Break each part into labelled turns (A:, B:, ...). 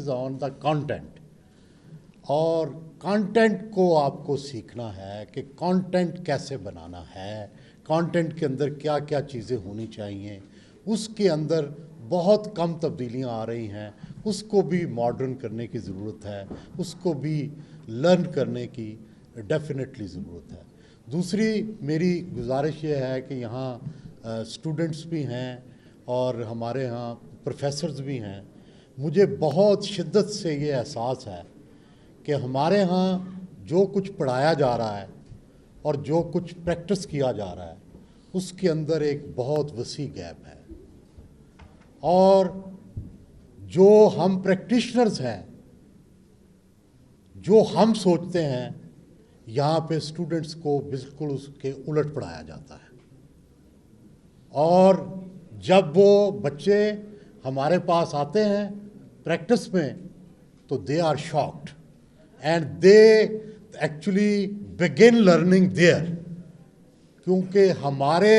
A: On the content, और content को आपको सीखना है कि कंटेंट कैसे बनाना है, कंटेंट के अंदर क्या क्या चीज़ें होनी चाहिए। उसके अंदर बहुत कम तब्दीलियां आ रही हैं, उसको भी मॉडर्न करने की ज़रूरत है, उसको भी लर्न करने की डेफिनेटली ज़रूरत है। दूसरी मेरी गुजारिश ये है कि यहाँ स्टूडेंट्स भी हैं और हमारे यहाँ प्रोफेसर्स भी हैं। मुझे बहुत शिद्दत से ये एहसास है कि हमारे यहाँ जो कुछ पढ़ाया जा रहा है और जो कुछ प्रैक्टिस किया जा रहा है उसके अंदर एक बहुत वसी गैप है, और जो हम प्रैक्टिशनर्स हैं, जो हम सोचते हैं, यहाँ पे स्टूडेंट्स को बिल्कुल उसके उलट पढ़ाया जाता है। और जब वो बच्चे हमारे पास आते हैं प्रैक्टिस में तो they are shocked and they actually begin learning there, क्योंकि हमारे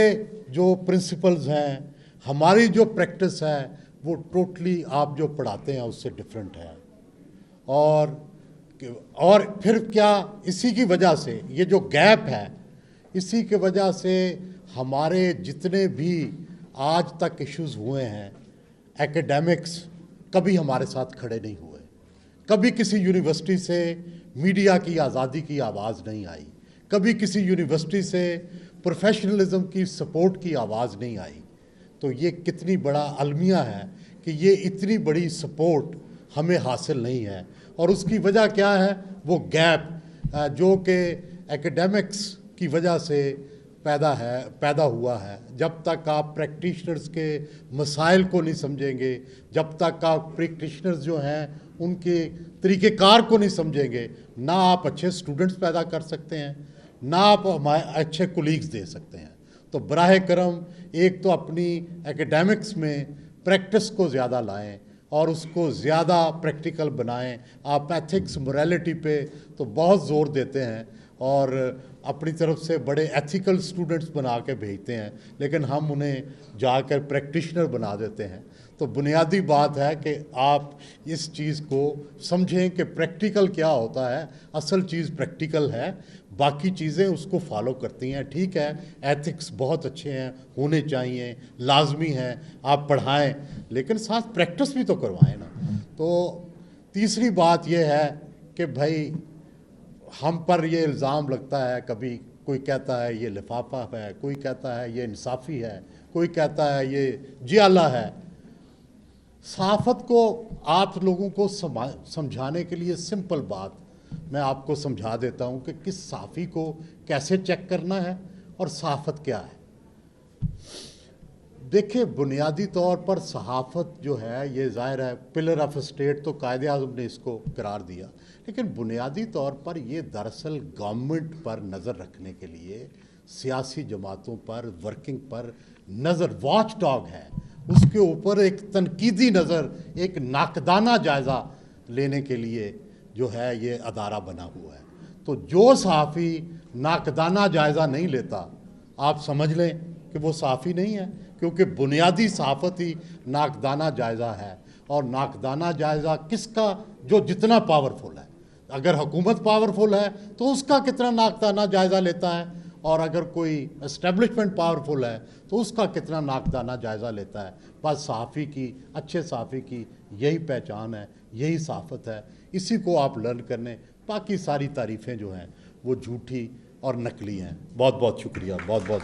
A: जो प्रिंसिपल्स हैं, हमारी जो प्रैक्टिस है वो टोटली आप जो पढ़ाते हैं उससे डिफरेंट है। और फिर क्या, इसी की वजह से ये जो गैप है, इसी की वजह से हमारे जितने भी आज तक इश्यूज़ हुए हैं, एकेडमिक्स कभी हमारे साथ खड़े नहीं हुए, कभी किसी यूनिवर्सिटी से मीडिया की आज़ादी की आवाज़ नहीं आई, कभी किसी यूनिवर्सिटी से प्रोफेशनलिज्म की सपोर्ट की आवाज़ नहीं आई। तो ये कितनी बड़ा अलमिया है कि ये इतनी बड़ी सपोर्ट हमें हासिल नहीं है, और उसकी वजह क्या है, वो गैप जो कि एकेडमिक्स की वजह से पैदा हुआ है। जब तक आप प्रैक्टिशनर्स के मसाइल को नहीं समझेंगे, जब तक आप प्रैक्टिशनर्स जो हैं उनके तरीक़ेकार को नहीं समझेंगे, ना आप अच्छे स्टूडेंट्स पैदा कर सकते हैं, ना आप अच्छे कोलीग्स दे सकते हैं। तो बराह करम एक तो अपनी एकेडमिक्स में प्रैक्टिस को ज़्यादा लाएं और उसको ज़्यादा प्रैक्टिकल बनाएं। आप एथिक्स मोरालिटी पे तो बहुत ज़ोर देते हैं और अपनी तरफ से बड़े एथिकल स्टूडेंट्स बना के भेजते हैं, लेकिन हम उन्हें जाकर प्रैक्टिशनर बना देते हैं। तो बुनियादी बात है कि आप इस चीज़ को समझें कि प्रैक्टिकल क्या होता है। असल चीज़ प्रैक्टिकल है, बाकी चीज़ें उसको फॉलो करती हैं। ठीक है, एथिक्स बहुत अच्छे हैं, होने चाहिए, लाजमी हैं, आप पढ़ाएं, लेकिन साथ प्रैक्टिस भी तो करवाएं ना। तो तीसरी बात यह है कि भाई हम पर ये इल्ज़ाम लगता है, कभी कोई कहता है ये लिफाफा है, कोई कहता है ये इंसाफ़ी है, कोई कहता है ये जियाला है। सहाफ़त को आप लोगों को समझाने के लिए सिंपल बात मैं आपको समझा देता हूं कि किस सहाफ़ी को कैसे चेक करना है और सहाफ़त क्या है। देखिए, बुनियादी तौर पर सहाफ़त जो है ये ज़ाहिर है पिलर ऑफ स्टेट तो कायदे आज़म ने इसको करार दिया, लेकिन बुनियादी तौर पर ये दरअसल गवर्नमेंट पर नज़र रखने के लिए, सियासी जमातों पर, वर्किंग पर नज़र, वॉच डॉग है, उसके ऊपर एक तनकीदी नज़र, एक नाकदाना जायज़ा लेने के लिए जो है ये अदारा बना हुआ है। तो जो सहाफ़ी नाकदाना जायज़ा नहीं लेता, आप समझ लें कि वो सहाफ़ी नहीं है, क्योंकि बुनियादी सहाफ़त ही नाकदाना जायज़ा है। और नाकदाना जायज़ा किसका, जो जितना पावरफुल है। अगर हुकूमत पावरफुल है तो उसका कितना नाकदाना जायज़ा लेता है, और अगर कोई एस्टेब्लिशमेंट पावरफुल है तो उसका कितना नाकदाना जायज़ा लेता है। बस सहाफ़ी की, अच्छे सहाफ़ी की यही पहचान है, यही सहाफ़त है, इसी को आप लर्न करने। बाकी सारी तारीफ़ें जो हैं वो झूठी और नकली हैं। बहुत बहुत शुक्रिया, बहुत बहुत।